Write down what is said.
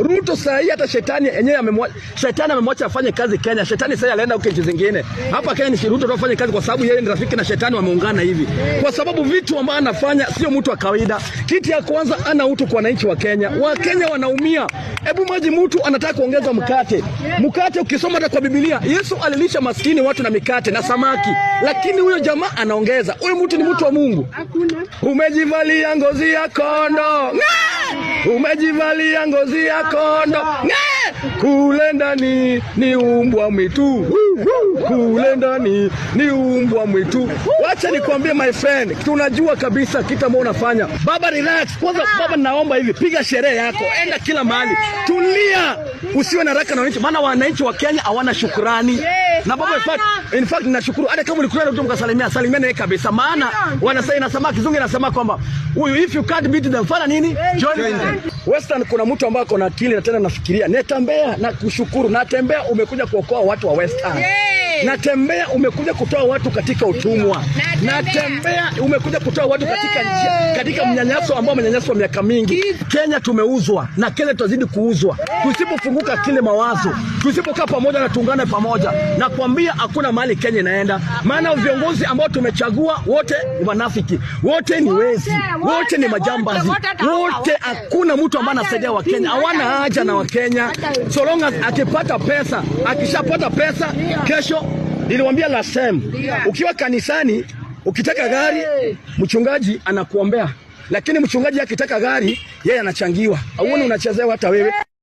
Ruto saa hii hata shetani yenyewe amemwacha afanye kazi Kenya. Shetani sasa alienda huko nchi zingine. Hapa Kenya ni Ruto ndio afanye kazi kwa sababu yeye ni rafiki na shetani wameungana hivi. Kwa sababu vitu ambavyo anafanya sio mtu wa kawaida. Kitu ya kwanza ana utu kwa wananchi wa Kenya. Wakenya wanaumia. Hebu maji mtu anataka kuongeza mkate. Mkate ukisoma hata kwa Biblia, Yesu alilisha maskini watu na mikate na samaki. Lakini huyo jamaa anaongeza. Huyo mtu ni mtu wa Mungu. Umejivalia ngozi ya kondo. Umejivalia ngozi ya kondo. Kule ndani ni umbwa mwitu. Kule ndani ni umbwa mwitu. Wacha nikwambie my friend, tunajua kabisa kitu ambacho unafanya. Baba relax. Kwanza baba naomba hivi, piga sherehe yako. Enda kila mahali. Tulia. Usiwe na haraka na wananchi. Maana wananchi wa Kenya hawana shukrani. Na baba in fact ninashukuru hata kama ulikula mtu mkasalimia, salimiane kabisa. Maana wanasema inasema kizungu inasema kwamba if you can't beat them fanya nini? Join them. Western kuna mtu ambaye ako na akili na tena nafikiria. Natembea na kushukuru. Natembea umekuja kuokoa watu wa Western. Natembea umekuja kutoa watu katika utumwa. Natembea umekuja kutoa watu katika mnyanyaso ambao mnyanyaso miaka mingi. Kenya tumeuzwa na Kenya tutazidi kuuzwa. Tusipofunguka kile mawazo, tusipokaa pamoja na tuungane pamoja, na kuambia hakuna mahali Kenya inaenda. Maana viongozi ambao tumechagua wote ni wanafiki, wote ni wezi, wote ni majambazi, wote hakuna mtu ambaye anasaidia wa Kenya. Hawana haja na wa Kenya. So long as akipata pesa, akishapata pesa, kesho niliwaambia la same. Ukiwa kanisani, ukitaka gari, mchungaji anakuombea. Lakini mchungaji akitaka gari, yeye anachangiwa. Hauoni unachezewa hata wewe.